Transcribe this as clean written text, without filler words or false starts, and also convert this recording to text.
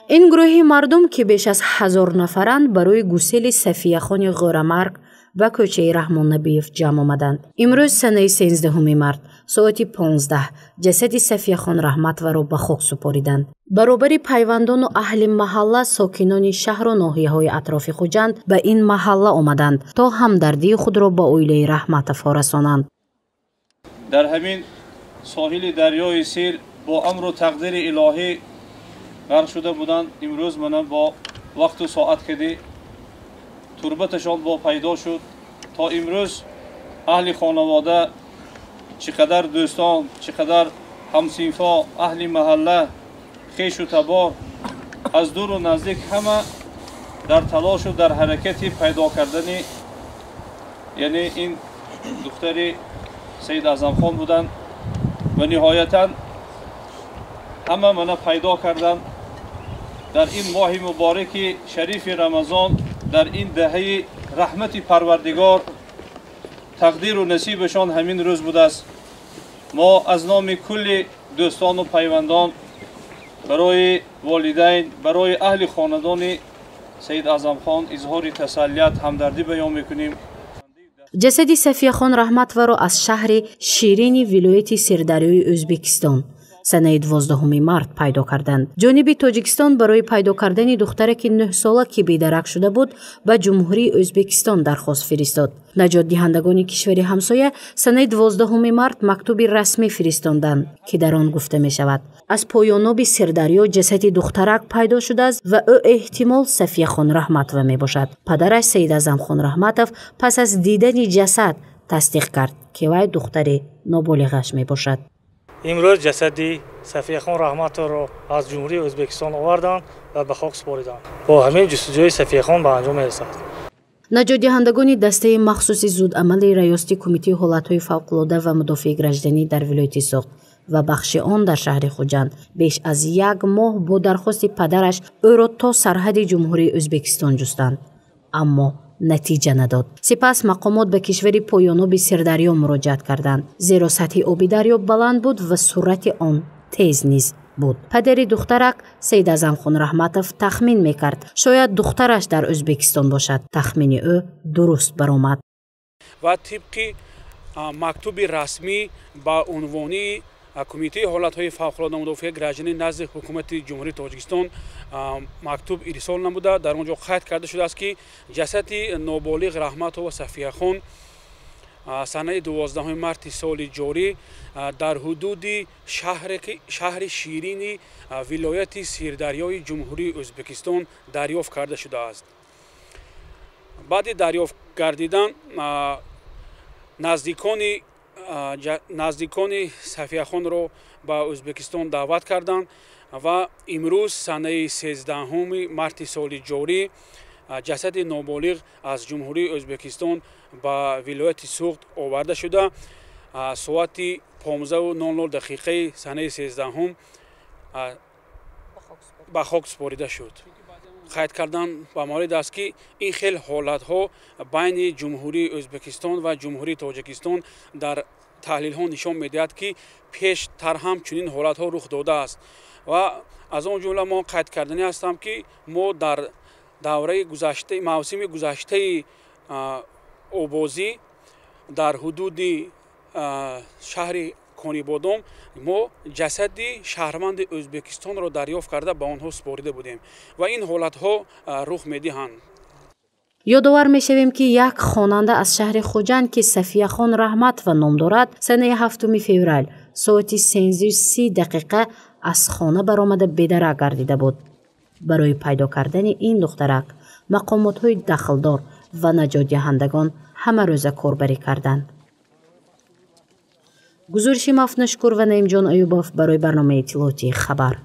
این گروهی مردم که بیش از 1000 نفرند برای گسیل صفیه‌خان غورمرگ و کوچه رحمان نبیف جمع آمدند. امروز سنه 13 مارت ساعت 15 جسد صفیه‌خان رحمتور را به خاک سپاریدند. برابر پیوندان و اهل محله ساکنان شهر و ناحیه‌های اطراف خوجند به این محله آمدند تا همدردی خود را با عائله رحمتور رسانند. در همین ساحل دریای سیر با امر و تقدیر الهی غرق شده بودند. امروز من با وقت و ساعت که تربتشان با پیدا شد تا امروز اهل خانواده، چقدر دوستان، چقدر همسینفا، اهل محله، خیش و تبار از دور و نزدیک همه در تلاش و در حرکت پیدا کردن یعنی این دختر سید اعظم خان بودند و نهایتا همه من پیدا کردند. در این ماه مبارک شریف رمضان، در این دهه رحمت پروردگار، تقدیر و نصیبشان همین روز بوده است. ما از نام کل دوستان و پیوندان برای والدین، برای اهل خاندان سید اعظم خان اظهار تسلیت، همدردی بیان میکنیم. جسد صفیه‌خان رحمتور را از شهر شیرین ولایت سردریای ازبکستان سنه 12 مارت پیدا کردند. جانب تاجیکستان برای پیدا کردن دختری که 9 ساله که بیدرک شده بود به جمهوری ازبکستان درخواست فرستاد. نجات دهندگان کشور همسایه سنه 12 مارت مکتوب رسمی فرستاندند که در آن گفته می شود از پایاناب سردریا جسد دخترک پیدا شده است و او احتمال صفیه‌خان رحمتور می باشد. پدرش سید اعظم خان رحمتور پس از دیدن جسد تصدیق کرد که وی دختر نابالغش می باشد. امروز جسد صفیه‌خان رحمتور را از جمهوری ازبکستان آوردند و به خاک سپردند. با همین جستجوی صفیه‌خان به انجام می‌رسد. نجات دهندگان دسته مخصوص زودعمل ریاستی کمیته حالت‌های فوق‌العاده و مدافع گردنی در ولایت سوخت و بخش آن در شهر خوجند بیش از 1 ماه با درخواست پدرش او را تا سرحد جمهوری ازبکستان جستند، اما نتیجه نداد. سپس مقامات به کشور پایاناب سردریا مراجعت کردند، زیرا سطح آب دریا بلند بود و سرعت آن تیز نیز بود. پدر دخترک سید اعظم خان رحمتور تخمین میکرد شاید دخترش در ازبکستان باشد. تخمین او درست برآمد و طبق مکتوب رسمی با عنوان کمیته حالت‌های فوق‌العاده مدافع گردنی نزد حکومت جمهوری تاجیکستان مکتوب ارسال نموده. در آنجا قید کرده شده است که جسد نابالغ رحمتور و صفیه‌خان سنه 12 مارت سال جاری در حدود شهر شیرین ولایت سردریای جمهوری ازبکستان دریافت کرده شده است. بعد دریافت گردیدن نزدیکان صفیه‌خان را به ازبکستان دعوت کردند و امروز سنه 13 مارت سال جاری جسد نابالغ از جمهوری ازبکستان به ولایت سوخت آورده شده. ساعت 15:00 سنه 13 به خاک سپاریده شد. قید کردن به مورد است که این خیلی حالت ها بین جمهوری ازبکستان و جمهوری تاجیکستان در تحلیل ها نشان میدهد که پیشتر هم چنین حالت ها رخ داده است و از آن جمله ما قید کردنی هستم که ما در دوره گذشته موسم گذشته آبازی در حدود شهر کانیبادام ما جسد شهروند ازبکستان را دریافت کرده به آنها سپارده بودیم و این حالت ها رخ میدهند. ёдовар мешавем ки як хонанда аз шаҳри хуҷанд ки сафияхон раҳматова ном дорад санаи 7 феврал соати 13:30 аз хона баромада бедарак гардида буд. барои пайдо кардани ин духтарак мақомотҳои дахлдор ва наҷотдиҳандагон ҳама рӯза корбарӣ карданд. гузориши мафнушкур ва наимҷон аюбов барои барномаи иттилоотии хабар.